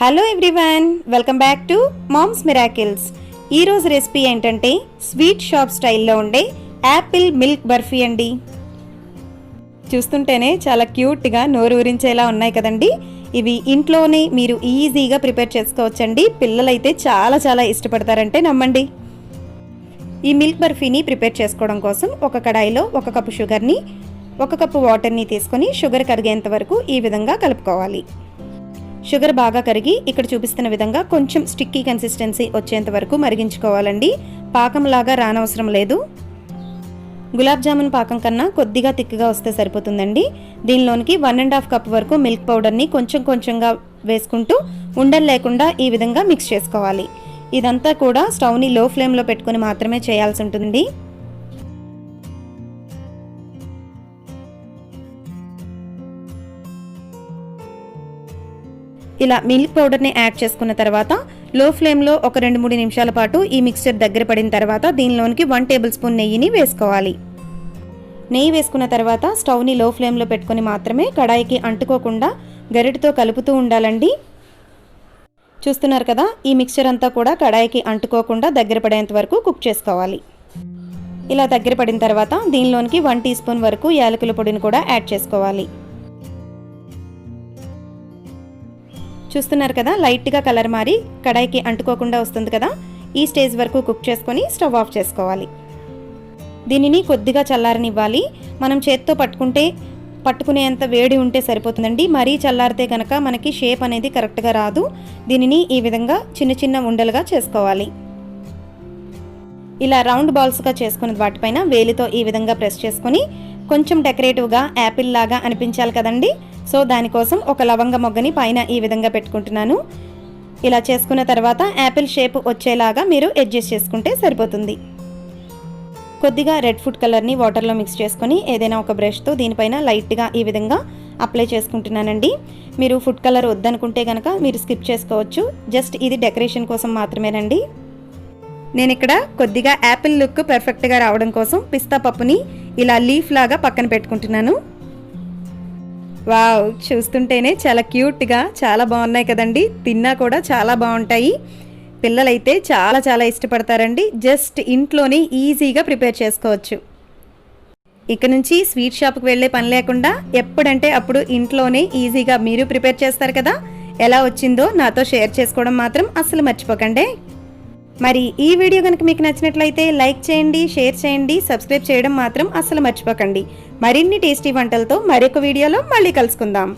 Hello everyone, welcome back to Mom's Miracles. ఈరోజు recipe ఏంటంటే sweet shop స్టైల్లో ఉండే యాపిల్ మిల్క్ బర్ఫీ అండి. చూస్తుంటేనే చాలా క్యూట్గా నోరు ఊరించేలా ఉన్నాయి కదండి. ఇవి ఇంట్లోనే మీరు ఈజీగా ప్రిపేర్ చేసుకోవచ్చండి. పిల్లలైతే చాలా చాలా ఇష్టపడతారంటే నమ్మండి. ఈ మిల్క్ బర్ఫీని ప్రిపేర్ చేసుకోవడం కోసం ఒక కడాయిలో 1 కప్పు షుగర్ని 1 కప్పు వాటర్ని తీసుకొని షుగర్ కరిగేంత వరకు ఈ విధంగా కలుపుకోవాలి. షుగర్ బాగా కరిగి ఇక్కడ చూపిస్తున్న విధంగా కొంచెం స్టిక్కీ కన్సిస్టెన్సీ వచ్చేంత వరకు మరిగించుకోవాలండి. పాకంలాగా రానవసరం లేదు. గులాబ్ జామున్ పాకం కన్నా కొద్దిగా తిక్కుగా వస్తే సరిపోతుందండి. దీనిలోనికి 1.5 కప్ వరకు మిల్క్ పౌడర్ని కొంచెం కొంచెంగా వేసుకుంటూ ఉండలు లేకుండా ఈ విధంగా మిక్స్ చేసుకోవాలి. ఇదంతా కూడా స్టవ్ని లో ఫ్లేమ్లో పెట్టుకుని మాత్రమే చేయాల్సి ఉంటుంది. ఇలా మిల్క్ పౌడర్ని యాడ్ చేసుకున్న తర్వాత లో ఫ్లేమ్లో ఒక 2-3 నిమిషాల పాటు ఈ మిక్స్చర్ దగ్గర పడిన తర్వాత దీనిలోనికి 1 టేబుల్ స్పూన్ నెయ్యిని వేసుకోవాలి. నెయ్యి వేసుకున్న తర్వాత స్టవ్ని లో ఫ్లేమ్లో పెట్టుకుని మాత్రమే కడాయికి అంటుకోకుండా గరిటెతో కలుపుతూ ఉండాలండి. చూస్తున్నారు కదా, ఈ మిక్స్చర్ అంతా కూడా కడాయికి అంటుకోకుండా దగ్గర పడేంత వరకు కుక్ చేసుకోవాలి. ఇలా దగ్గర పడిన తర్వాత దీనిలోనికి 1 టీ స్పూన్ వరకు యాలకుల పొడిని కూడా యాడ్ చేసుకోవాలి. చూస్తున్నారు కదా, లైట్గా కలర్ మారి కడాయికి అంటుకోకుండా వస్తుంది కదా. ఈ స్టేజ్ వరకు కుక్ చేసుకొని స్టవ్ ఆఫ్ చేసుకోవాలి. దీనిని కొద్దిగా చల్లారనివ్వాలి. మనం చేత్తో పట్టుకునేంత వేడి ఉంటే సరిపోతుందండి. మరీ చల్లారితే కనుక మనకి షేప్ అనేది కరెక్ట్గా రాదు. దీనిని ఈ విధంగా చిన్న చిన్న ఉండలుగా చేసుకోవాలి. ఇలా రౌండ్ బాల్స్గా చేసుకున్న వాటిపైన వేలితో ఈ విధంగా ప్రెస్ చేసుకొని కొంచెం డెకరేటివ్గా యాపిల్ లాగా అనిపించాలి కదండి. సో దానికోసం ఒక లవంగ మొగ్గని పైన ఈ విధంగా పెట్టుకుంటున్నాను. ఇలా చేసుకున్న తర్వాత యాపిల్ షేప్ వచ్చేలాగా మీరు అడ్జస్ట్ చేసుకుంటే సరిపోతుంది. కొద్దిగా రెడ్ ఫుడ్ కలర్ని వాటర్లో మిక్స్ చేసుకొని ఏదైనా ఒక బ్రష్తో దీనిపైన లైట్గా ఈ విధంగా అప్లై చేసుకుంటున్నానండి. మీరు ఫుడ్ కలర్ వద్దనుకుంటే కనుక మీరు స్కిప్ చేసుకోవచ్చు. జస్ట్ ఇది డెకరేషన్ కోసం మాత్రమేనండి. నేను ఇక్కడ కొద్దిగా యాపిల్ లుక్ పర్ఫెక్ట్గా రావడం కోసం పిస్తా పప్పుని ఇలా లీఫ్ లాగా పక్కన పెట్టుకుంటున్నాను. వావ్, చూస్తుంటేనే చాలా క్యూట్గా చాలా బాగున్నాయి కదండి. తిన్నా కూడా చాలా బాగుంటాయి. పిల్లలైతే చాలా చాలా ఇష్టపడతారండి. జస్ట్ ఇంట్లోనే ఈజీగా ప్రిపేర్ చేసుకోవచ్చు. ఇక నుంచి స్వీట్ షాప్కి వెళ్ళే పని లేకుండా ఎప్పుడంటే అప్పుడు ఇంట్లోనే ఈజీగా మీరు ప్రిపేర్ చేస్తారు కదా. ఎలా వచ్చిందో నాతో షేర్ చేసుకోవడం మాత్రం అస్సలు మర్చిపోకండి. మరి ఈ వీడియో కనుక మీకు నచ్చినట్లయితే లైక్ చేయండి, షేర్ చేయండి, సబ్స్క్రైబ్ చేయడం మాత్రం అస్సలు మర్చిపోకండి. మరిన్ని టేస్టీ వంటలతో మరొక వీడియోలో మళ్ళీ కలుసుకుందాం.